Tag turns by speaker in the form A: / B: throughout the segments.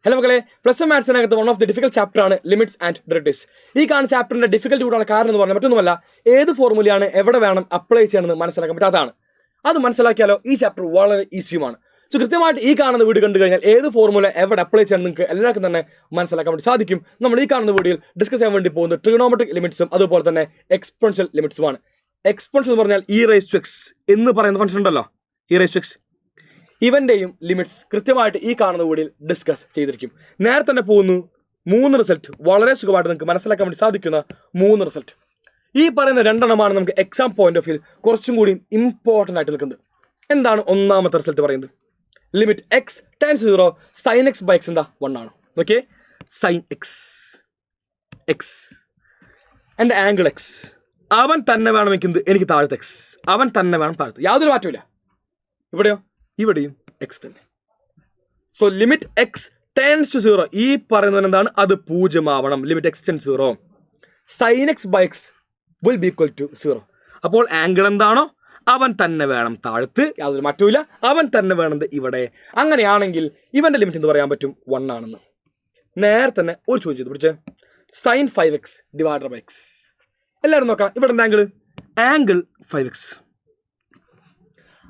A: Hello മക്കളെ, plus one മാത്സിനകത്ത് one of the difficult chapter ആണ് ലിമിറ്റ്സ് ആൻഡ് ഡെറിവേറ്റീവ്സ്. ഈ കാണുന്ന ചാപ്റ്ററിന്റെ ഡിഫിക്കൽട്ടി കൂടാനുള്ള കാരണം എന്ന് പറഞ്ഞാൽ മറ്റൊന്നുമല്ല, ഏത് ഫോർമുലയാണ് എവിടെ വേണം അപ്ലൈ ചെയ്യണമെന്ന് മനസ്സിലാക്കാൻ പറ്റാത്തതാണ്. അത് മനസ്സിലാക്കിയാലോ ഈ ചാപ്റ്റർ വളരെ ഈസിയുമാണ്. സോ കൃത്യമായിട്ട് ഈ കാണുന്ന വീഡിയോ കണ്ടു കഴിഞ്ഞാൽ ഏത് ഫോർമുല എവിടെ അപ്ലൈ ചെയ്യണം നിങ്ങൾക്ക് എല്ലാവർക്കും തന്നെ മനസ്സിലാക്കാൻ വേണ്ടി സാധിക്കും. നമ്മൾ ഈ കാണുന്ന വീഡിയോയിൽ ഡിസ്കസ് ചെയ്യാൻ വേണ്ടി പോകുന്നത് ട്രിഗണോമെട്രിക് ലിമിറ്റ്സും അതുപോലെ തന്നെ എക്സ്പോണൻഷ്യൽ ലിമിറ്റ്സുമാണ്. എക്സ്പോണൻഷ്യൽ എന്ന് പറഞ്ഞാൽ e⁻x എന്ന് പറയുന്ന ഫംഗ്ഷൻ ഉണ്ടല്ലോ, e⁻x, ഇവന്റെയും ലിമിറ്റ്സ് കൃത്യമായിട്ട് ഈ കാണുന്ന വീഡിയോയിൽ ഡിസ്കസ് ചെയ്തിരിക്കും. നേരെ തന്നെ പോകുന്നു 3 റിസൾട്ട്, വളരെ സുഖമായിട്ട് നിങ്ങൾക്ക് മനസ്സിലാക്കാൻ വേണ്ടി സാധിക്കുന്ന 3 റിസൾട്ട്. ഈ പറയുന്ന രണ്ടെണ്ണമാണ് നമുക്ക് എക്സാം പോയിന്റ് ഓഫ് വ്യൂ കുറച്ചും കൂടി ഇമ്പോർട്ടൻ്റ് ആയിട്ട് നിൽക്കുന്നത്. എന്താണ് ഒന്നാമത്തെ റിസൾട്ട് പറയുന്നത്? Limit X tends 0 sin x by x എന്താ 1 ആണ്. ഓക്കെ, sin x എൻ്റെ ആംഗിൾ x അവൻ തന്നെ വേണം എനിക്ക് താഴത്തെ x, അവൻ തന്നെ വേണം താഴത്ത്, യാതൊരു മാറ്റമില്ല. ഇവിടെയോ ഇവിടെയും x തന്നെ. So limit X tends to 0 ഈ പറയുന്നത് എന്താണ്? അത് 0 ആവണം. Limit X tends 0 sin x by x will be equal to 0. അപ്പോൾ ആംഗിൾ എന്താണോ അവൻ തന്നെ വേണം താഴത്ത്, യാതൊരു മാറ്റവും, അവൻ തന്നെ വേണത് ഇവിടെ. അങ്ങനെയാണെങ്കിൽ ഇവന്റെ ലിമിറ്റ് എന്ന് പറയാൻ പറ്റും 1 ആണെന്ന്. നേരെ തന്നെ ഒരു ചോദ്യം ചെയ്ത് പിടിച്ചേ, sin 5x divided by x. എല്ലാവരും നോക്കാം, ഇവിടെ എന്താ ആംഗിൾ 5x.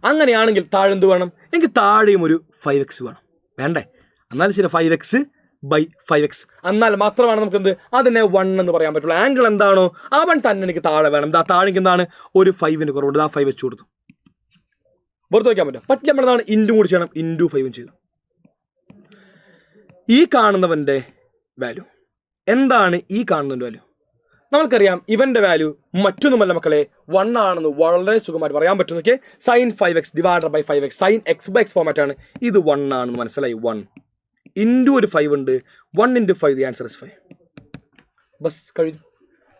A: അങ്ങനെയാണെങ്കിൽ താഴെ എന്ത് വേണം? എനിക്ക് താഴെയും ഒരു 5x വേണം, വേണ്ടേ? എന്നാലും ശരി, 5x by 5x എന്നാൽ മാത്രമാണ് നമുക്ക് എന്ത് അതിനെ 1 എന്ന് പറയാൻ പറ്റുള്ളൂ. ആംഗിൾ എന്താണോ അവൻ തന്നെ എനിക്ക് താഴെ വേണം. ഇതാ താഴേക്ക് എന്താണ് ഒരു 5ന് കുറവുണ്ട്, ആ 5 വെച്ച് കൊടുത്തു. വെറുതെ വയ്ക്കാൻ പറ്റില്ല. നമ്മൾ എന്താണ് ഇൻറ്റു കൂടി ചെയ്യണം, ഇൻറ്റു 5 ചെയ്തു. ഈ കാണുന്നവൻ്റെ വാല്യൂ എന്താണ്? ഈ കാണുന്നതിൻ്റെ വാല്യൂ നമുക്കറിയാം. ഇവന്റെ വാല്യൂ മറ്റൊന്നുമല്ല മക്കളെ, 1 ആണെന്ന് വളരെ സുഖമായിട്ട് പറയാൻ പറ്റും. നോക്കിയേ, sin 5x divided by 5x, sin x by x format ആണ്. ഇത് 1 ആണെന്ന് മനസ്സിലായി. 1 ഇൻറ്റു ഒരു 5 ഉണ്ട്, 1 into 5 the answer is 5. Bus കഴിഞ്ഞു.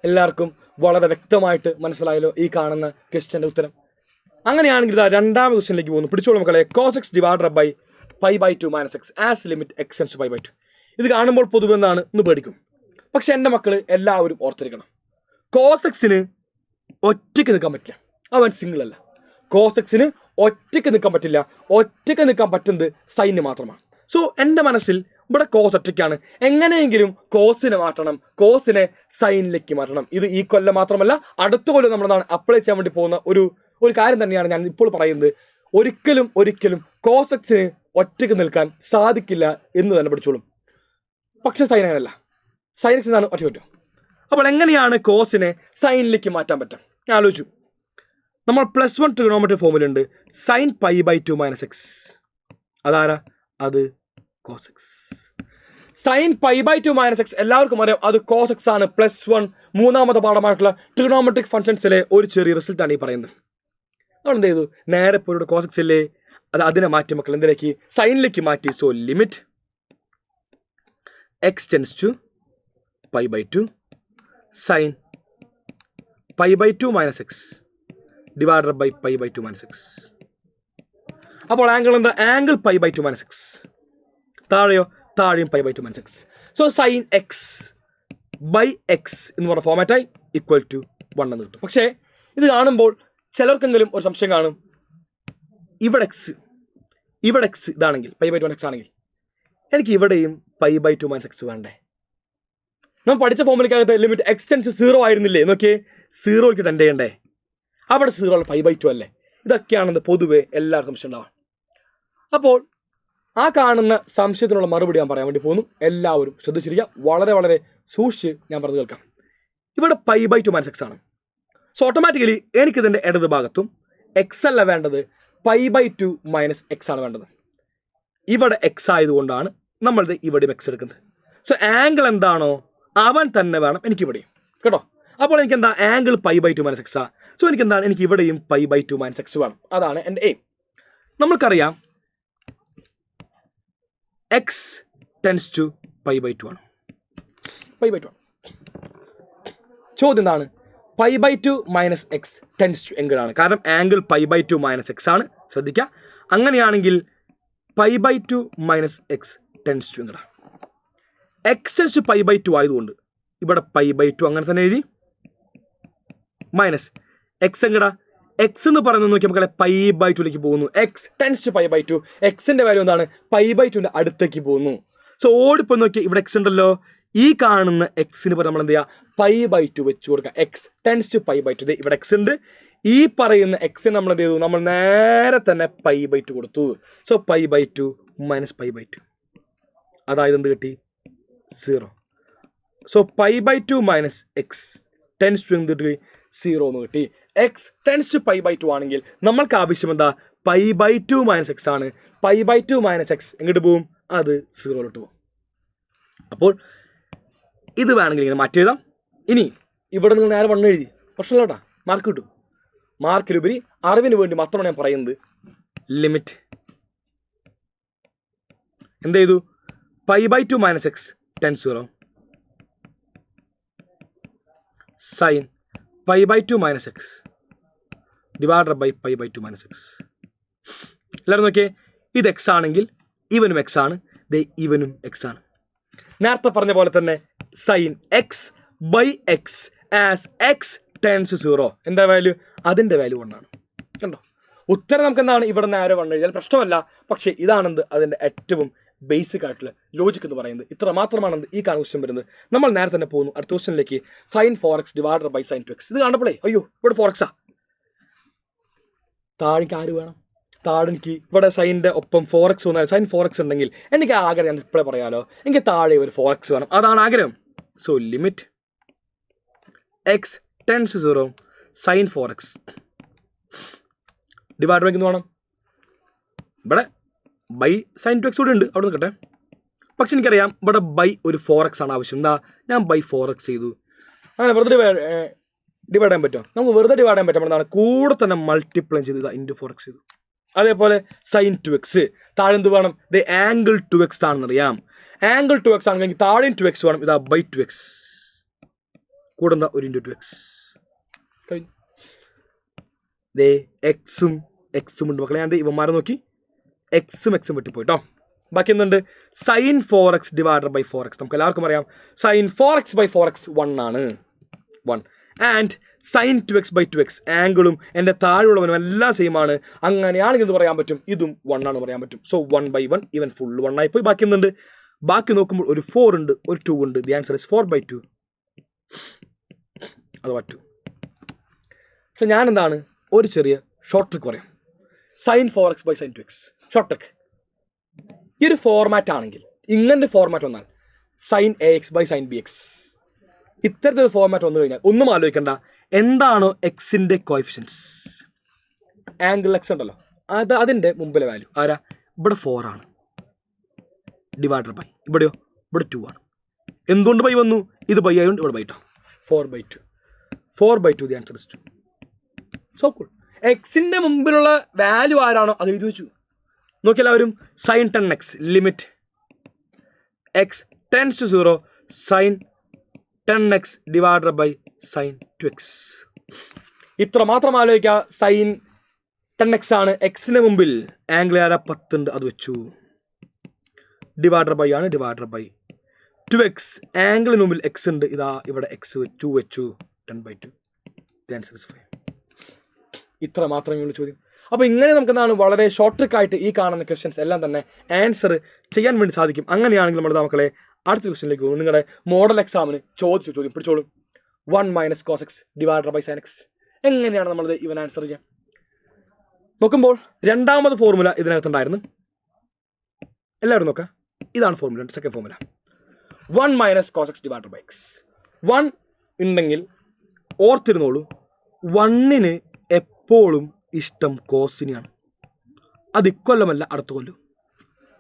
A: എല്ലാവർക്കും വളരെ വ്യക്തമായിട്ട് മനസ്സിലായല്ലോ ഈ കാണുന്ന ക്വസ്റ്റ്യൻ്റെ ഉത്തരം. അങ്ങനെയാണെങ്കിൽ ഇതാ രണ്ടാമത്തെ ക്വസ്റ്റ്യനിലേക്ക് പോകുന്നു. പിടിച്ചോളൂ മക്കളെ, cos x divided by π/2 - x as limit x tends to π/2. ഇത് കാണുമ്പോൾ പൊതുവെ എന്താണ് ഒന്ന് പേടിക്കും. പക്ഷെ എൻ്റെ മക്കൾ എല്ലാവരും ഓർത്തിരിക്കണം, cos x-ന് ഒറ്റയ്ക്ക് നിൽക്കാൻ പറ്റില്ല. അവൻ സിംഗിൾ അല്ല. cos x-ന് ഒറ്റയ്ക്ക് നിൽക്കാൻ പറ്റില്ല. ഒറ്റയ്ക്ക് നിൽക്കാൻ പറ്റുന്നത് സൈന് മാത്രമാണ്. സോ എൻ്റെ മനസ്സിൽ ഇവിടെ കോസ് ഒറ്റയ്ക്കാണ്. എങ്ങനെയെങ്കിലും കോസിനെ മാറ്റണം, കോസിനെ സൈനിലേക്ക് മാറ്റണം. ഇത് ഈ കൊല്ലം മാത്രമല്ല, അടുത്ത കൊല്ലം നമ്മളെന്താണ് അപ്ലൈ ചെയ്യാൻ വേണ്ടി പോകുന്ന ഒരു കാര്യം തന്നെയാണ് ഞാൻ ഇപ്പോൾ പറയുന്നത്. ഒരിക്കലും കോസ് എക്സിന് ഒറ്റയ്ക്ക് നിൽക്കാൻ സാധിക്കില്ല എന്ന് തന്നെ പഠിച്ചോളും. പക്ഷെ സൈൻ അങ്ങനെയല്ല. സൈൻ എക്സ് എന്താണ്? ഒറ്റ പറ്റും. അപ്പോൾ എങ്ങനെയാണ് കോസിനെ സൈനിലേക്ക് മാറ്റാൻ പറ്റും? ഞാൻ ആലോചിച്ചു. നമ്മൾ +1 ട്രിഗണോമെട്രി ഫോമിലുണ്ട്, sin π/2 - x. അതാരാ? അത് cos x. sin π/2 - x എല്ലാവർക്കും അറിയാം, അത് cos x ആണ്. +1 മൂന്നാമത്തെ പാഠമായിട്ടുള്ള ട്രിഗണോമെട്രിക് ഫംഗ്ഷൻസിലെ ഒരു ചെറിയ റിസൾട്ടാണ് ഈ പറയുന്നത്. നമ്മൾ എന്ത് ചെയ്തു? നേരെ പോയിട്ട് cos x ഇല്ലേ, അതിനെ മാറ്റി മക്കൾ എന്തിലേക്ക്? സൈനിലേക്ക് മാറ്റി. So limit x tends to π/2 sin π/2 - x divided by π/2 - x. അപ്പോൾ ആംഗിൾ എന്താ? Angle π/2 - x. താഴെയോ? താഴെയും π/2 - x. So sin x by x എന്ന് പറഞ്ഞ ഫോമാറ്റായി ഈക്വൽ ടു 1 എന്ന് കിട്ടും. പക്ഷേ ഇത് കാണുമ്പോൾ ചിലർക്കെങ്കിലും ഒരു സംശയം കാണും, ഇവിടെ x ഇതാണെങ്കിൽ π/2 - x ആണെങ്കിൽ എനിക്ക് ഇവിടെയും π/2 - x വേണ്ടേ? നമ്മൾ പഠിച്ച ഫോമിലേക്കകത്ത് ലിമിറ്റ് x ടെൻഡ്സ് 0 ആയിരുന്നില്ലേ? നോക്കിയേ, 0ക്ക് ടെൻഡ് ചെയ്യണ്ടേ? അവിടെ 0 π/2 അല്ലേ? ഇതൊക്കെയാണെന്ന് പൊതുവെ എല്ലാവർക്കും സംശയം ഉണ്ടാവാം. അപ്പോൾ ആ കാണുന്ന സംശയത്തിനുള്ള മറുപടി ഞാൻ പറയാൻ വേണ്ടി പോകുന്നു. എല്ലാവരും ശ്രദ്ധിച്ചിരിക്കുക, വളരെ സൂക്ഷിച്ച് ഞാൻ പറഞ്ഞു കേൾക്കാം. ഇവിടെ π/2 - x ആണ്. സോ ഓട്ടോമാറ്റിക്കലി എനിക്കിതിൻ്റെ ഇടത് ഭാഗത്തും x അല്ല വേണ്ടത്, π/2 - x ആണ് വേണ്ടത്. ഇവിടെ x ആയതുകൊണ്ടാണ് നമ്മളിത് ഇവിടെയും x എടുക്കുന്നത്. സോ ആംഗിൾ എന്താണോ അവൻ തന്നെ വേണം എനിക്കിവിടെയും, കേട്ടോ. അപ്പോൾ എനിക്ക് എന്താ? ആംഗിൾ π/2 - x ആ. സോ എനിക്ക് എന്താണ്? എനിക്ക് ഇവിടെയും π/2 - x വേണം. അതാണ് എൻ്റെ എയിം. നമ്മൾക്കറിയാം x ടെൻഡ്സ് ടു π/2 ആണ്. π/2 ചോദ്യം എന്താണ്? π/2 - x ടെൻഡ്സ് ടു എങ്കിലാണ്. കാരണം ആംഗിൾ π/2 - x ആണ്. ശ്രദ്ധിക്കുക, അങ്ങനെയാണെങ്കിൽ π/2 - x ടെൻഡ്സ് ടു എങ്കിലാണ്. x ടെൻഡ്സ് ടു π/2 ആയതുകൊണ്ട് ഇവിടെ π/2 അങ്ങനെ തന്നെ എഴുതി, മൈനസ് x എങ്ങടാ? x എന്ന് പറയുന്നത് നോക്കി മക്കളെ π/2ലേക്ക് പോകുന്നു. x tends to π/2. എക്സിന്റെ വാല്യൂ എന്താണ്? π/2ന്റെ അടുത്തേക്ക് പോകുന്നു. സോ ഓടിപ്പോൾ നോക്കിയാൽ ഇവിടെ എക്സ് ഉണ്ടല്ലോ, ഈ കാണുന്ന എക്സിന് പകരം നമ്മൾ എന്ത് ചെയ്യുക, π/2 വെച്ച് കൊടുക്കുക. X tends to π/2. ഇവിടെ എക്സ് ഉണ്ട്, ഈ പറയുന്ന എക്സിന് നമ്മൾ എന്ത് ചെയ്തു, നമ്മൾ നേരെ തന്നെ π/2 കൊടുത്തു. സോ π/2 മൈനസ് π/2, അതായത് എന്ത് കിട്ടി, 0. So π/2 minus x tends to എന്ത് കിട്ടി, 0 എന്ന് കിട്ടി. എക്സ് ടെൻസ് ടു π/2 ആണെങ്കിൽ നമ്മൾക്ക് ആവശ്യം എന്താ, π/2 മൈനസ് എക്സ് ആണ്. π/2 മൈനസ് എക്സ് എങ്ങോട്ട് പോവും, അത് 0 പോകും. അപ്പോൾ ഇത് വേണമെങ്കിൽ ഇങ്ങനെ മാറ്റി എഴുതാം. ഇനി ഇവിടെ നിങ്ങൾ നേരെ 1 എഴുതി, പ്രശ്നമില്ല കേട്ടോ, മാർക്ക് കിട്ടും. മാർക്കിലുപരി അറിവിന് വേണ്ടി മാത്രമാണ് ഞാൻ പറയുന്നത്. ലിമിറ്റ് എന്ത് ചെയ്തു, π/2 minus x tends 0 sine π/2 minus x divided by π/2 minus x. എല്ലാവരും നോക്കിയേ, ഇത് എക്സ് ആണെങ്കിൽ ഇവനും എക്സ് ആണ്, ഇവനും എക്സ് ആണ്. നേരത്തെ പറഞ്ഞ പോലെ തന്നെ sine x by x as x tends 0 എന്താ വാല്യൂ, അതിൻ്റെ വാല്യൂ 1 ആണ്. കണ്ടോ, ഉത്തരം നമുക്ക് എന്താണ്, ഇവിടെ നേരെ 1 എഴുതിയാൽ പ്രശ്നമല്ല. പക്ഷേ ഇതാണെന്ത് അതിൻ്റെ ഏറ്റവും ബേസിക് ആയിട്ടുള്ള ലോജിക് എന്ന് പറയുന്നത്. ഇത്ര മാത്രമാണ് ഈ ക്വസ്റ്റ്യൻ വരുന്നത്. നമ്മൾ നേരെ തന്നെ പോകുന്നു അടുത്ത ക്വസ്റ്റ്യനിലേക്ക്. Sine 4x divided by sine 2x. ഇത് കാണുമ്പോഴേ അയ്യോ ഇവിടെ 4x താഴേക്ക് ആര് വേണം, താഴെ എനിക്ക് ഇവിടെ സൈൻ്റെ ഒപ്പം 4x വന്നാൽ സൈൻ 4x ഉണ്ടെങ്കിൽ എനിക്ക് ആഗ്രഹം, ഞാൻ ഇപ്പോഴേ പറയാലോ, എനിക്ക് താഴെ ഒരു 4x വേണം, അതാണ് ആഗ്രഹം. So limit X tends 0 sine 4x divide by എന്ത് വേണം, ഇവിടെ ബൈ സൈൻ 2x കൂടെ ഉണ്ട്, അവിടെ നിൽക്കട്ടെ. പക്ഷെ എനിക്കറിയാം ഇവിടെ ബൈ ഒരു 4x ആണ് ആവശ്യം. എന്താ, ഞാൻ ബൈ 4x ചെയ്തു. അങ്ങനെ വെറുതെ ഡിവൈഡ് ചെയ്യാൻ പറ്റുമോ, നമുക്ക് വെറുതെ ഡിവൈഡ് ചെയ്യാൻ പറ്റും. എന്താണ്, കൂടെ തന്നെ മൾട്ടിപ്ലൈ ചെയ്തു, ഇതാ ഇൻറ്റു 4x ചെയ്തു. അതേപോലെ സൈൻ 2x താഴെ എന്ത് വേണം, ഇത് ആംഗിൾ 2x ആണെന്നറിയാം. ആംഗിൾ 2x ആണെങ്കിൽ താഴെയും 2x വേണം, ഇതാ ബൈ 2x കൂടെ എന്താ ഒരു ഇൻറ്റു 2x കഴിഞ്ഞു. എക്സും എക്സും ഉണ്ട് മക്കളെ. ഞാൻ ഇവന്മാരെ നോക്കി എക്സും എക്സും വെട്ടിപ്പോയി കേട്ടോ. ബാക്കി എന്തുണ്ട്, sign 4x divided by 4x. നമുക്ക് എല്ലാവർക്കും അറിയാം സൈൻ 4x ബൈ 4x 1 ആണ്, 1. And sign 2x by 2x ആംഗിളും എൻ്റെ താഴെയുള്ളവനും എല്ലാം സെയിം ആണ്. അങ്ങനെയാണെങ്കിൽ എന്ത് പറയാൻ പറ്റും, ഇതും 1 ആണെന്ന് പറയാൻ പറ്റും. സോ 1/1 ഇവൻ ഫുൾ 1 ആയിപ്പോയി. ബാക്കി എന്തുണ്ട്, ബാക്കി നോക്കുമ്പോൾ ഒരു 4 ഉണ്ട്, ഒരു 2 ഉണ്ട്. ദി ആൻസർ ഇസ് 4/2 അഥവാ 2. പക്ഷെ ഞാൻ എന്താണ് ഒരു ചെറിയ ഷോർട്ട് ട്രിക്ക് പറയാം. Sine 4x by sine 2x short trick. ഈ ഒരു ഫോർമാറ്റ് ആണെങ്കിൽ, ഇങ്ങനത്തെ ഫോർമാറ്റ് വന്നാൽ sine AX by sine BX, ഇത്തരത്തിലൊരു ഫോർമാറ്റ് വന്നു കഴിഞ്ഞാൽ ഒന്നും ആലോചിക്കണ്ട, എന്താണോ എക്സിൻ്റെ കോഎഫിഷ്യൻസ്, ആംഗിൾ എക്സ് ഉണ്ടല്ലോ, അതിൻ്റെ മുമ്പിലെ വാല്യൂ ആരാ, ഇവിടെ 4 ആണ് ഡിവൈഡഡ് ബൈ, ഇവിടെയോ ഇവിടെ 2 ആണ്. എന്തുകൊണ്ട് ബൈ വന്നു, ഇത് ബൈ ആയതുകൊണ്ട് ഇവിടെ ബൈ ട്ടോ, 4/2 the answer is 2. So cool. എക്സിൻ്റെ മുമ്പിലുള്ള വാല്യൂ ആരാണോ അത് എഴുതി വെച്ചു. നോക്കി എല്ലാവരും, sine 10x limit X tends to 0 sine 10x divided by sine 2x. ഇത്ര മാത്രം ആലോചിക്കുക. സൈൻ 10x ആണ്, എക്സിന് മുമ്പിൽ ആംഗിൾ ആരാ 10 ഉണ്ട്, അത് വെച്ചു. ഡിവൈഡഡ് ബൈ ആണ്, ഡിവൈഡഡ് ബൈ 2x ആംഗിളിന് മുമ്പിൽ എക്സ് ഉണ്ട്, ഇതാ ഇവിടെ എക്സ് 2 വെച്ചു, 10/2 ദി ആൻസർ ഇസ് 5. ഇത്ര മാത്രമേ ഉള്ളൂ ചോദ്യം. അപ്പോൾ ഇങ്ങനെ നമുക്ക് എന്താണ് വളരെ ഷോർട്ട് ട്രിക്ക് ആയിട്ട് ഈ കാണുന്ന ക്വസ്റ്റ്യൻസ് എല്ലാം തന്നെ ആൻസർ ചെയ്യാൻ വേണ്ടി സാധിക്കും. അങ്ങനെയാണെങ്കിൽ നമ്മുടെ മക്കളെ അടുത്ത ക്വസ്റ്റ്യനിലേക്ക് പോകും. നിങ്ങളുടെ മോഡൽ എക്സാമിന് ചോദിച്ച ചോദ്യം പിടിച്ചോളും, 1 - cos x divided by sin x. എങ്ങനെയാണ് നമ്മളത് ഇവൻ ആൻസർ ചെയ്യാം നോക്കുമ്പോൾ രണ്ടാമത് ഫോർമുല ഇതിനകത്തുണ്ടായിരുന്നു. എല്ലാവരും നോക്കാം, ഇതാണ് formula, second formula 1 - cos x divided by x. 1 ഉണ്ടെങ്കിൽ ഓർത്തിരുന്നോളൂ, 1ന് എപ്പോഴും ഇഷ്ടം കോസിനെയാണ്. അത് ഇക്കൊല്ലമല്ല, അടുത്ത കൊല്ലം.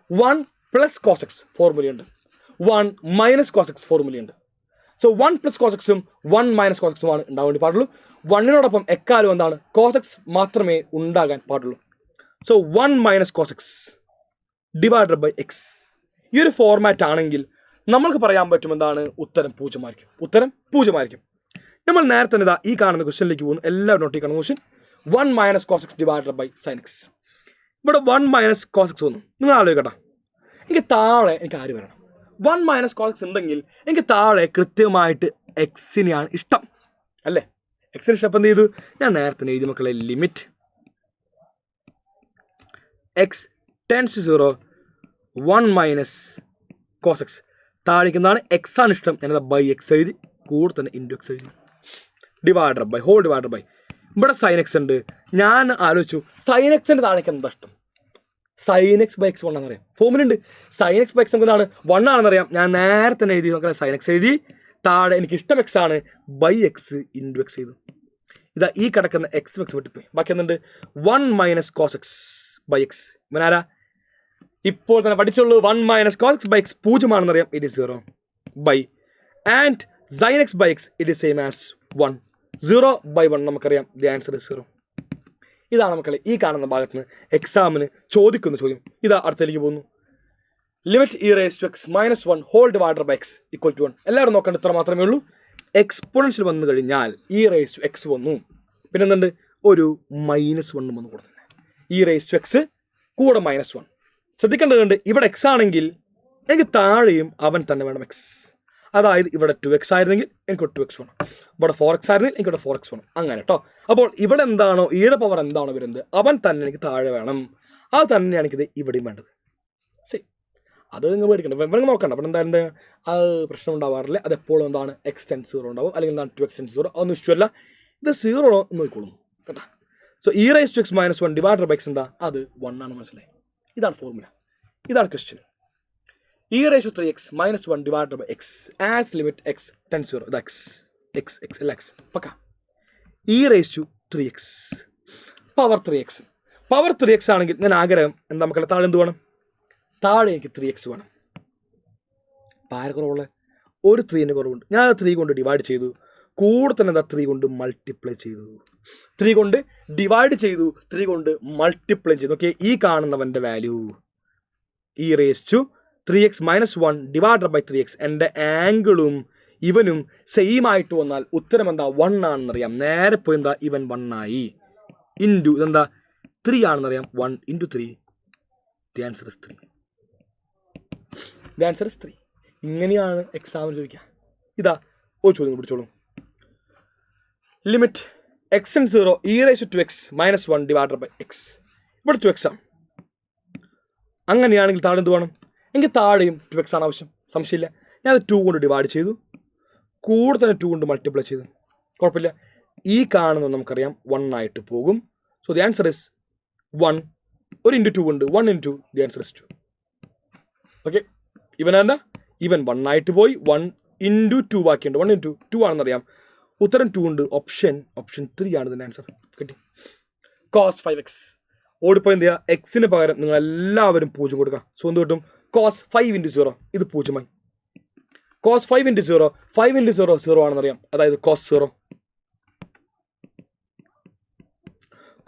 A: 1 + cos x ഫോർമുലയുണ്ട്, 1 - cos x ഫോർമുലയുണ്ട്. സോ 1 + cos x ഉം 1 - cos x ഉമാണ് ഉണ്ടാകാൻ വേണ്ടി പാടുള്ളൂ. 1നോടൊപ്പം എക്കാലം എന്താണ്, cos x മാത്രമേ ഉണ്ടാകാൻ പാടുള്ളൂ. So 1 - cos x divided by x. ഈ ഒരു ഫോർമാറ്റ് ആണെങ്കിൽ നമ്മൾക്ക് പറയാൻ പറ്റും എന്താണ്, ഉത്തരം 0 ആയിരിക്കും. ഉത്തരം 0 ആയിരിക്കും. നമ്മൾ നേരത്തെ തന്നെ ഈ കാണുന്ന ക്വസ്റ്റ്യനിലേക്ക് പോകുന്നു. എല്ലാവരും നോട്ടി കാണുന്ന question 1 - cos x divided by sin x. ഇവിടെ 1 - cos x വന്നു. നിങ്ങൾ ആലോചിക്കട്ടെ, എനിക്ക് താഴെ എനിക്ക് ആര് വരണം? 1 - cos x ഉണ്ടെങ്കിൽ എനിക്ക് താഴെ കൃത്യമായിട്ട് എക്സിനെയാണ് ഇഷ്ടം അല്ലേ? എക്സിന് ഇഷ്ടം എന്ത് ചെയ്തു, ഞാൻ നേരത്തെ എഴുതി മക്കളെ, limit x tends to 0 1 - cos x. താഴേക്കുന്നതാണ് എക്സ് ആണ് ഇഷ്ടം, ഞാനത് ബൈ എക്സ് എഴുതി, കൂടെ തന്നെ ഇൻറ്റു എക്സ് എഴുതി, divider by whole divider by. ഇവിടെ സൈൻ എക്സ് ഉണ്ട്. ഞാൻ ആലോചിച്ചു സൈൻ എക്സിൻ്റെ താഴേക്ക് എന്താ ഇഷ്ടം? സൈൻ എക്സ് ബൈ എക്സ് 1 ആണെന്നറിയാം, ഫോമിലുണ്ട്. സൈൻ എക്സ് ബൈ എക്സ് എന്താണ് 1 ആണെന്നറിയാം. ഞാൻ നേരെ തന്നെ എഴുതി നോക്കാം, സൈൻ എക്സ് എഴുതി, താഴെ എനിക്ക് ഇഷ്ടം എക്സ് ആണ്, ബൈ എക്സ് ഇൻറ്റു എക്സ് ചെയ്തു. ഇതാ ഈ കിടക്കുന്ന എക്സ് എക്സ് വിട്ടിപ്പോയി, ബാക്കി എന്തുണ്ട്? 1 minus cos x by x. ഇവനാരാ? ഇപ്പോൾ തന്നെ പഠിച്ചുള്ളൂ. 1 minus cos x by x 0 ആണെന്നറിയാം, it is 0 by and sine x by x it is same as 1. 0 by 1 നമുക്കറിയാം, ദി ആൻസർ ഇസ് 0. ഇതാണ് മക്കളെ ഈ കാണുന്ന ഭാഗത്ത് നിന്ന് എക്സാമിന് ചോദിക്കുന്ന ചോദ്യം. ഇതാ അടുത്തേക്ക് പോകുന്നു. Limit e raise to x minus 1 whole divider by x equal to 1. എല്ലാവരും നോക്കേണ്ട ഇത്ര മാത്രമേ ഉള്ളൂ. എക്സ്പോണൻഷ്യൽ വന്നു കഴിഞ്ഞാൽ ഇ റേസ് ടു എക്സ് വന്നു, പിന്നെ എന്തുണ്ട്? ഒരു -1 വന്നു കൊടുത്തത്. ഇ റേസ് ടു എക്സ് കൂടെ -1. ശ്രദ്ധിക്കേണ്ടതുണ്ട്, ഇവിടെ എക്സ് ആണെങ്കിൽ എനിക്ക് താഴെയും അവൻ തന്നെ വേണം എക്സ്. അതായത് ഇവിടെ 2x ആയിരുന്നെങ്കിൽ എനിക്ക് 2x വേണം, ഇവിടെ 4x ആയിരുന്നെങ്കിൽ എനിക്ക് ഇവിടെ 4x വേണം, അങ്ങനെ കേട്ടോ. അപ്പോൾ ഇവിടെ എന്താണോ ഈയുടെ പവർ എന്താണോ വരുന്നത് അവൻ തന്നെ എനിക്ക് താഴെ വേണം, അത് തന്നെയാണ് എനിക്കിത് ഇവിടെയും വേണ്ടത്. ശരി, അത് നിങ്ങൾ പേടിക്കണ്ട, ഇവിടെ നോക്കണ്ട. അപ്പോൾ എന്താ അത് പ്രശ്നം ഉണ്ടാവാറില്ല. അത് എപ്പോഴും എന്താണ് x → 0 ഉണ്ടാവും, അല്ലെങ്കിൽ എന്താണ് 2x → 0, അതൊന്നും ഇഷ്ടമല്ല. ഇത് 0 എന്ന് നോക്കിക്കോളും കേട്ടോ. So e raise to x -1 divider by x എന്താ? അത് 1 ആണ്, മനസ്സിലായി? ഇതാണ് ഫോർമുല, ഇതാണ് question. E raise to 3x -1 divider by x as limit x → 0. ഇത് x അല്ല x പക്ക. E raise to 3x power 3x ആണെങ്കിൽ ഞാൻ ആഗ്രഹം എന്താ മക്കളെ? താഴെ എന്ത് വേണം? താഴെ എനിക്ക് 3x വേണം. ആരെ കുറവുള്ള? ഒരു 3ൻ്റെ കുറവുണ്ട്. ഞാൻ 3 കൊണ്ട് ഡിവൈഡ് ചെയ്തു, കൂടെ തന്നെ എന്താ 3 കൊണ്ട് മൾട്ടിപ്ലൈ ചെയ്തു, 3 കൊണ്ട് ഡിവൈഡ് ചെയ്തു, 3 കൊണ്ട് മൾട്ടിപ്ലൈ ചെയ്തു. ഓക്കെ, ഈ കാണുന്നവൻ്റെ value e raise to 3x -1 divider by 3x. എൻ്റെ ആംഗിളും ഇവനും സെയിം ആയിട്ട് വന്നാൽ ഉത്തരം എന്താ? 1 ആണെന്നറിയാം. നേരെ പോയി എന്താ ഇവൻ 1 ആയി, ഇൻറ്റു ഇതെന്താ 3 ആണെന്നറിയാം. 1 × 3, the answer is 3. The answer is 3. ഇങ്ങനെയാണ് എക്സാമിൽ ചോദിക്കുക. ഇതാ ഒരു ചോദ്യം പിടിച്ചോളൂ. Limit x → 0 e raise to x -1 divider by x. ഇവിടെ 2x ആണ്. അങ്ങനെയാണെങ്കിൽ താഴെ എന്ത് വേണം? എനിക്ക് താഴെയും 2x ആണ് ആവശ്യം, സംശയമില്ല. ഞാൻ അത് 2 കൊണ്ട് ഡിവൈഡ് ചെയ്തു, കൂടെ തന്നെ 2 കൊണ്ട് മൾട്ടിപ്ലൈ ചെയ്തു, കുഴപ്പമില്ല. ഈ കാണുന്നത് നമുക്കറിയാം 1 ആയിട്ട് പോകും. So the answer is 1. ഒരു ഇൻറ്റു 2 ഉണ്ട്, 1 × ദി ആൻസർ ഇസ് 2. ഓക്കെ, ഇവനെന്താ? ഇവൻ 1 ആയിട്ട് പോയി, 1 × 2 ബാക്കിയുണ്ട്, 1 × 2 ആണെന്നറിയാം. ഉത്തരം 2 ഉണ്ട്. ഓപ്ഷൻ 3 ആണ് ഇതിൻ്റെ ആൻസർ. കിട്ടി. cos 5x ഓടിപ്പോയി എന്ത് ചെയ്യുക? എക്സിന് പകരം നിങ്ങൾ എല്ലാവരും 0 കൊടുക്കുക. സോ എന്ത് കിട്ടും? cos 5 × 0, ഇത് 0 ആയി. cos 5 × 0, 5 × 0 0 ആണെന്നറിയാം, അതായത് cos 0.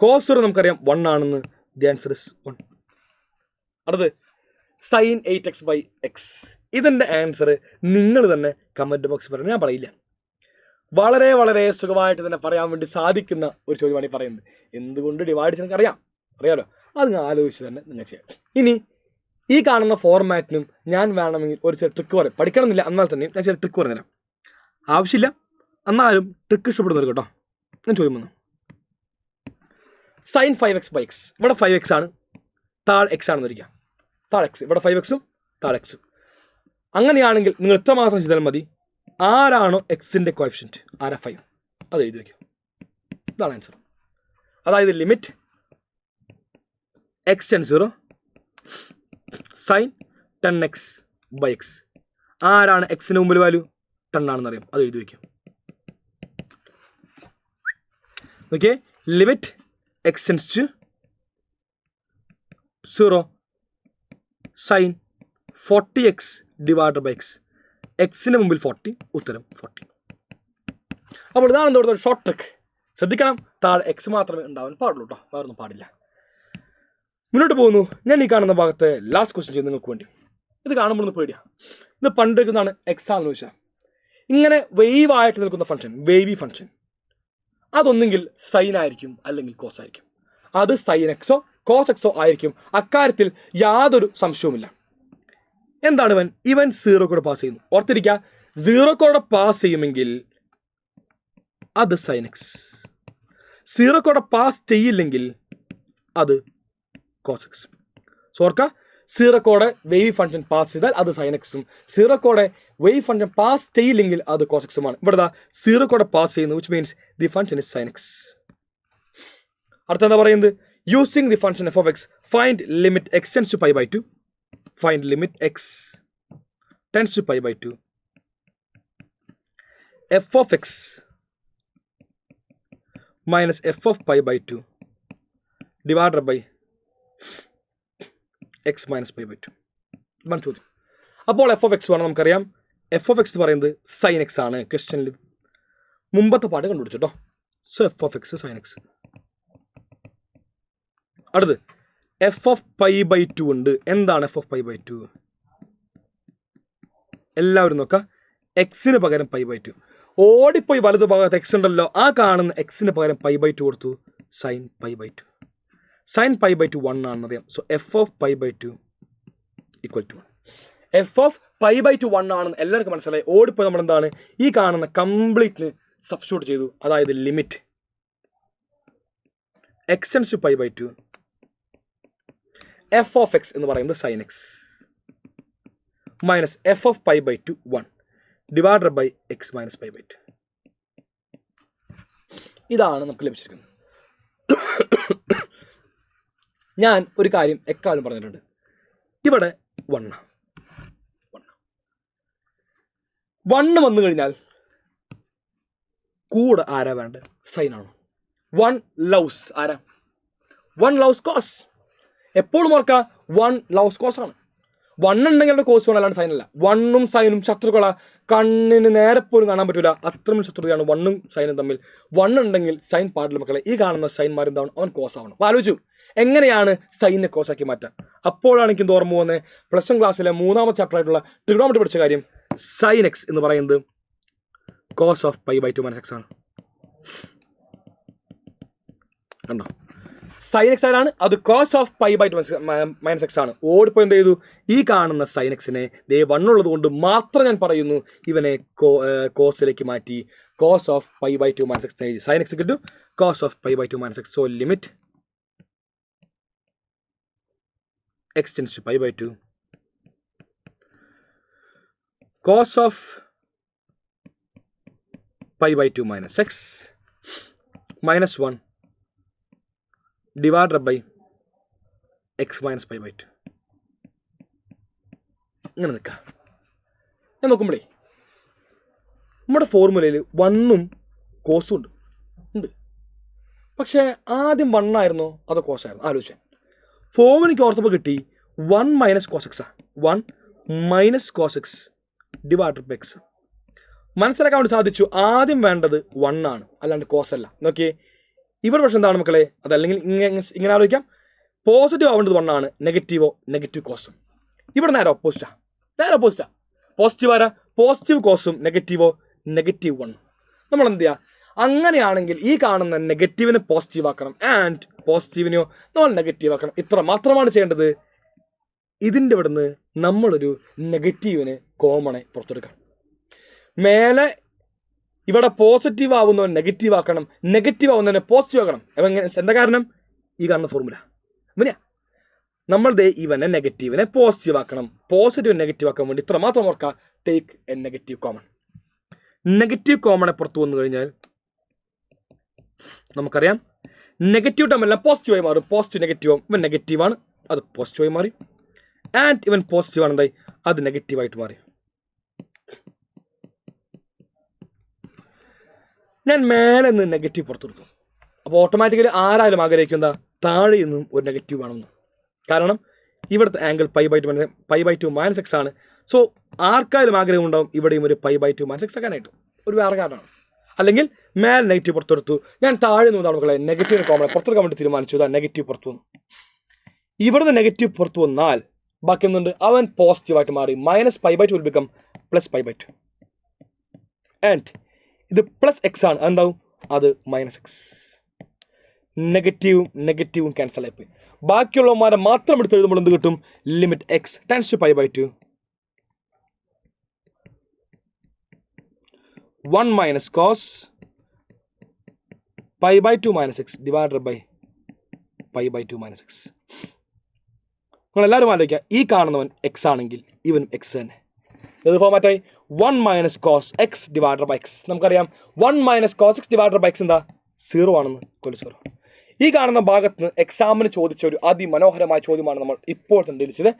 A: cos 0 നമുക്കറിയാം 1 ആണെന്ന്, ദി ആൻസർ ഇസ് 1. അടുത്ത് sin 8x ബൈ എക്സ്. ഇതിൻ്റെ ആൻസർ നിങ്ങൾ തന്നെ കമൻറ്റ് ബോക്സ് പറയണം, ഞാൻ പറയില്ല. വളരെ വളരെ സുഖമായിട്ട് തന്നെ പറയാൻ വേണ്ടി സാധിക്കുന്ന ഒരു ചോദ്യമാണ് ഈ പറയുന്നത്. എന്തുകൊണ്ട് ഡിവൈഡ് ചെയ്ത് അറിയാമല്ലോ, അത് നിങ്ങൾ ആലോചിച്ച് തന്നെ നിങ്ങൾ ചെയ്യാം. ഇനി ഈ കാണുന്ന ഫോർമാറ്റിനും ഞാൻ വേണമെങ്കിൽ ഒരു ചെറിയ ട്രിക്ക് പറയും, പഠിക്കണമെന്നില്ല, എന്നാൽ തന്നെ ഞാൻ ചെറിയ ട്രിക്ക് പറഞ്ഞുതരാം. ആവശ്യമില്ല, എന്നാലും ട്രിക്ക് ഇഷ്ടപ്പെടുന്നവർ കേട്ടോ. ഞാൻ ചോദ്യം വന്നു, sin 5x ബൈ എക്സ്. ഇവിടെ 5x ആണ്, താഴെ x ആണെന്ന് ഇരിക്കാം. താഴെ x, ഇവിടെ 5x താഴെ x. അങ്ങനെയാണെങ്കിൽ നിങ്ങൾ എത്ര മാത്രം ചെയ്താൽ മതി? ആരാണോ എക്സിൻ്റെ കോഎഫിഷ്യൻറ്റ്, ആരാ 5, അത് എഴുതി വയ്ക്കും. ഇതാണ് ആൻസർ. അതായത് limit x → 0 sin 10x by x. ആരാണ് എക്സിന് മുമ്പിൽ വാല്യൂ? 10 ആണെന്നറിയാം, അത് എഴുതി വയ്ക്കും. Okay, limit x → 0 sin 40x divider by x. എക്സിന് മുമ്പിൽ 40, ഉത്തരം 40. അപ്പോൾ ഇതാണ് എന്താ ഷോർട്ട് ട്രിക്ക്. ശ്രദ്ധിക്കണം, താഴെ എക്സ് മാത്രമേ ഉണ്ടാവാൻ പാടുള്ളൂ കേട്ടോ, വേറൊന്നും പാടില്ല. മുന്നോട്ട് പോകുന്നു. ഞാൻ ഈ കാണുന്ന ഭാഗത്തെ ലാസ്റ്റ് ക്വസ്റ്റ്യൻ ചെയ്ത് നിങ്ങൾക്ക് വേണ്ടി. ഇത് കാണുമ്പോൾ ഒന്ന് പേടിയാണ്. ഇത് പണ്ടിരിക്കുന്നതാണ് എക്സാമെന്ന് വെച്ചാൽ ഇങ്ങനെ വേവായിട്ട് നിൽക്കുന്ന ഫംഗ്ഷൻ, വേവി ഫംഗ്ഷൻ, അതൊന്നെങ്കിൽ സൈൻ ആയിരിക്കും അല്ലെങ്കിൽ കോസ് ആയിരിക്കും. അത് സൈൻ എക്സോ കോസ് എക്സോ ആയിരിക്കും, അക്കാര്യത്തിൽ യാതൊരു സംശയവുമില്ല. എന്താണ് ഇവൻ 0 കൂടെ പാസ് ചെയ്യുന്നു. ഓർത്തിരിക്കുക, 0 കൂടെ പാസ് ചെയ്യുമെങ്കിൽ അത് സൈൻ എക്സ്, 0 കൂടെ പാസ് ചെയ്യില്ലെങ്കിൽ അത് കോസ് എക്സ്. സോ ഓർക്കുക, zero code wave function pass ചെയ്താൽ അത് സൈൻ എക്സും, zero code wave function pass ചെയ്യില്ലെങ്കിൽ അത് കോസ് എക്സുമാണ്. ഇവിടെ സീറോ കോഡ് പാസ് ചെയ്യുന്നു, which means the function is sine x. അടുത്ത എന്താ പറയുന്നത്? Using the function f of x find limit X tends to pi by 2, find limit X tends to pi by 2 f of x minus f of pi by 2 divided by x minus pi by 2. ഇതാണ് ചോദ്യം. അപ്പോൾ f of x വേണം, നമുക്കറിയാം f of x പറയുന്നത് sine x ആണ്. ക്വസ്റ്റ്യനിൽ മുമ്പത്തെ part കണ്ടുപിടിച്ചു കേട്ടോ. So f of x sine x. അടുത്ത് എഫ് ഓഫ് പൈ ബൈ 2 ഉണ്ട്. എന്താണ് എഫ് ഓഫ് പൈ ബൈ 2? എല്ലാവരും നോക്കാം. എക്സിന് പകരം പൈ ബൈ 2. ഓടിപ്പോയി വലതു ഭാഗത്ത് എക്സ് ഉണ്ടല്ലോ, ആ കാണുന്ന എക്സിന് പകരം പൈ ബൈ 2 കൊടുത്തു. Sine pi by 2. Sine pi by 2 1 ആണെന്ന് അറിയാം. So f of pi by 2 equal to 1. F of pi by 2 1 ആണെന്ന് എല്ലാവർക്കും മനസ്സിലായി. ഓടിപ്പോയി നമ്മൾ എന്താണ് ഈ കാണുന്ന കംപ്ലീറ്റിന് സബ്സ്റ്റിറ്റ്യൂട്ട് ചെയ്തു. അതായത് limit X tends to pi by 2 f of x എന്ന് പറയുന്നത് sine x minus f of pi by 2 1 divided by x minus pi by 2. ഇതാണ് നമുക്ക് ലഭിച്ചിരിക്കുന്നത്. ഞാൻ ഒരു കാര്യം എക്കാലം പറഞ്ഞിട്ടുണ്ട്. ഇവിടെ 1 വന്നു കഴിഞ്ഞാൽ കൂടെ ആരാ വേണ്ടത്? സൈനാണ്. 1 ലവ്സ് ആരാ? 1 ലവ്സ് കോസ്. എപ്പോഴും ഓർക്കുക 1 ലവ്സ് കോസ് ആണ്. 1 ഉണ്ടെങ്കിൽ അവിടെ കോസ് വേണം, അല്ലാണ്ട് സൈൻ അല്ല. 1ഉം സൈനും ശത്രുക്കളാ, കണ്ണിന് നേരെ പോലും കാണാൻ പറ്റില്ല, അത്രയും ശത്രുതയാണ് 1ഉം സൈനും തമ്മിൽ. 1 ഉണ്ടെങ്കിൽ സൈൻ പാടില്ല മക്കളെ. ഈ കാണുന്ന സൈൻമാർ എന്താണ്? അവൻ കോസ് ആവണം. അപ്പോൾ ആലോചിച്ചു എങ്ങനെയാണ് സൈനെ കോസാക്കി മാറ്റാം. അപ്പോഴാണ് എനിക്ക് ഓർമ്മ പോകുന്നത് +1 ക്ലാസ്സിലെ 3ാമത്തെ ചാപ്റ്റർ ആയിട്ടുള്ള ട്രിഗണോമെട്രി പഠിച്ച കാര്യം. സൈൻ എക്സ് എന്ന് പറയുന്നത് cos of pi by 2 minus x ആണ്. കണ്ടോ? സൈൻ എക്സ് ആണ്, അത് cos of pi by 2 minus x ആണ്. ഓടിപ്പോൾ എന്ത് ചെയ്തു? ഈ കാണുന്ന സൈൻ എക്സിനെ ദേ 1 ഉള്ളത് കൊണ്ട് മാത്രം ഞാൻ പറയുന്നു ഇവനെ കോസിലേക്ക് മാറ്റി. Cos of pi by 2 minus x എഴുതി. സൈൻ എക്സ് കിട്ടും cos of pi by 2 minus x. So limit x tends to pi by 2 cos of pi by 2 minus x minus 1 divided by x minus pi by 2. ഇങ്ങനെ നിൽക്കാം. ഞാൻ നോക്കുമ്പോഴേ നമ്മുടെ ഫോർമുലയിൽ 1ഉം കോസും ഉണ്ട്. പക്ഷേ ആദ്യം 1 ആയിരുന്നോ അതോ കോസ് ആയിരുന്നു? ആലോചിച്ചാൽ ഫോർമുലയ്ക്ക് ഓർത്തപ്പോൾ കിട്ടി 1 minus cos x. 1 minus cos x divided by x. മനസ്സിലാക്കാൻ വേണ്ടി സാധിച്ചു ആദ്യം വേണ്ടത് 1 ആണ്, അല്ലാണ്ട് കോസ് അല്ല. നോക്കിയേ ഇവിടെ പക്ഷേ എന്താണ് മക്കളെ? അതല്ലെങ്കിൽ ഇങ്ങനെ ആലോചിക്കാം. പോസിറ്റീവ് ആവേണ്ടത് 1 ആണ്, നെഗറ്റീവോ നെഗറ്റീവ് കോസും. ഇവിടെ നേരെ ഓപ്പോസിറ്റാ. പോസിറ്റീവ് ആരാ? പോസിറ്റീവ് കോസും നെഗറ്റീവോ നെഗറ്റീവ് 1. നമ്മൾ എന്ത് ചെയ്യുക? അങ്ങനെയാണെങ്കിൽ ഈ കാണുന്ന നെഗറ്റീവിനെ പോസിറ്റീവ് ആക്കണം, ആൻഡ് പോസിറ്റീവിനെയോ നമ്മൾ നെഗറ്റീവ് ആക്കണം. ഇത്ര മാത്രമാണ് ചെയ്യേണ്ടത്. ഇതിൻ്റെ ഇവിടുന്ന് നമ്മളൊരു നെഗറ്റീവിന് കോമണെ പുറത്തെടുക്കണം. മേലെ ഇവിടെ പോസിറ്റീവ് ആവുന്നവൻ നെഗറ്റീവ് ആക്കണം, നെഗറ്റീവ് ആവുന്നവനെ പോസിറ്റീവ് ആക്കണം. എന്താ കാരണം? ഈ കാണുന്ന ഫോർമുല ഇവനെയാ. നമ്മൾ ഇവനെ നെഗറ്റീവിനെ പോസിറ്റീവ് ആക്കണം, പോസിറ്റീവ് നെഗറ്റീവ് ആക്കാൻ വേണ്ടി ഇത്ര മാത്രം ഓർക്കുക. Take a negative common. Negative കോമണെ പുറത്തു വന്നു കഴിഞ്ഞാൽ നമുക്കറിയാം നെഗറ്റീവ് ടേം എല്ലാം പോസിറ്റീവായി മാറും. പോസിറ്റീവ് നെഗറ്റീവും ഇവൻ നെഗറ്റീവാണ്, അത് പോസിറ്റീവായി മാറി. ആൻഡ് ഇവൻ പോസിറ്റീവ് ആണെന്തായി? അത് നെഗറ്റീവായിട്ട് മാറി. ഞാൻ മേലെ നിന്ന് നെഗറ്റീവ് പുറത്തെടുത്തു. അപ്പോൾ ഓട്ടോമാറ്റിക്കലി ആരായാലും ആഗ്രഹിക്കും എന്താ? താഴെ നിന്നും ഒരു നെഗറ്റീവ് ആണെന്ന്. കാരണം ഇവിടുത്തെ angle pi by 2 minus x ആണ്. സോ ആർക്കായാലും ആഗ്രഹം ഉണ്ടാവും ഇവിടെയും ഒരു പൈ ബൈ 2 മൈനസ് എക്സ് ആക്കാനായിട്ട്. ഒരു വേറെ കാരണമാണ്. അല്ലെങ്കിൽ മേലെ നെഗറ്റീവ് പുറത്തെടുത്തു, ഞാൻ താഴെ നിന്നാണ് മക്കളെ നെഗറ്റീവ് കോമൺ പുറത്തെടുക്കാൻ വേണ്ടി തീരുമാനിച്ചു. നെഗറ്റീവ് പുറത്തു വന്നു. ഇവിടുന്ന് നെഗറ്റീവ് പുറത്തു വന്നാൽ ബാക്കി എന്തുണ്ട്? അവൻ പോസിറ്റീവായിട്ട് മാറി. Minus pi by 2 will become plus pi by 2. And ഇത് പ്ലസ് എക്സ് ആണ്, എന്താവും? അത് മൈനസ് എക്സ്. നെഗറ്റീവും ക്യാൻസൽ ആയിപ്പോയി. ബാക്കിയുള്ളവന്മാരെ മാത്രം എടുത്ത് എഴുതുമ്പോൾ എന്ത് കിട്ടും? Limit X tends to pi by 2 1 minus cos pi by 2 minus x divided by pi by 2 minus x. നിങ്ങളെല്ലാവരും ആലോചിക്കുക, ഈ കാണുന്നവൻ എക്സ് ആണെങ്കിൽ ഇവനും എക്സ് തന്നെ. ഏത് ഫോമാറ്റായി? 1 - cos x / x. നമുക്കറിയാം 1 - cos x / x എന്താ? 0 ആണെന്ന്. 0. ഈ കാണുന്ന ഭാഗത്ത് നിന്ന് എക്സാമിന് ചോദിച്ച ഒരു അതിമനോഹരമായ ചോദ്യമാണ് നമ്മൾ ഇപ്പോൾ തെളിയിച്ചത്.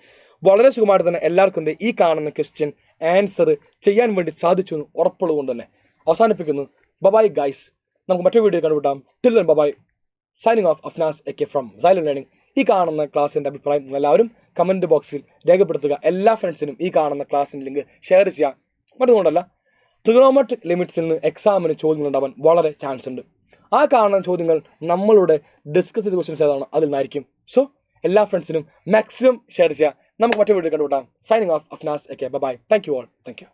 A: വളരെ സുഖമായിട്ട് തന്നെ എല്ലാവർക്കും ഈ കാണുന്ന ക്വസ്റ്റ്യൻ ആൻസർ ചെയ്യാൻ വേണ്ടി സാധിച്ചു എന്ന് ഉറപ്പുള്ളതുകൊണ്ട് തന്നെ അവസാനിപ്പിക്കുന്നു. ബൈ ഗൈസ്, നമുക്ക് മറ്റൊരു വീഡിയോ കണ്ടുപിട്ടാം. Till then bye. Signing off Afnas AK from silent learning. ഈ കാണുന്ന ക്ലാസ്സിൻ്റെ അഭിപ്രായം നിങ്ങളെല്ലാവരും കമൻറ്റ് ബോക്സിൽ രേഖപ്പെടുത്തുക. എല്ലാ ഫ്രണ്ട്സിനും ഈ കാണുന്ന ക്ലാസ്സിൻ്റെ ലിങ്ക് ഷെയർ ചെയ്യുക. മറ്റൊന്നുകൊണ്ടല്ല, ട്രിഗണോമെട്രിക് ലിമിറ്റ്സിൽ നിന്ന് എക്സാമിന് ചോദ്യങ്ങൾ ഉണ്ടാവാൻ വളരെ ചാൻസ് ഉണ്ട്. ആ കാണുന്ന ചോദ്യങ്ങൾ നമ്മളുടെ ഡിസ്കസ് ചെയ്ത ക്വസ്റ്റ്യൻസ് ഏതാണ് അതിൽ നിന്നായിരിക്കും. സോ എല്ലാ ഫ്രണ്ട്സിനും മാക്സിമം ഷെയർ ചെയ്യുക. നമുക്ക് മറ്റൊരു വീഡിയോ കണ്ടുപിട്ടാം. Signing off Afnas AK. Bye. Thank you all. Thank U.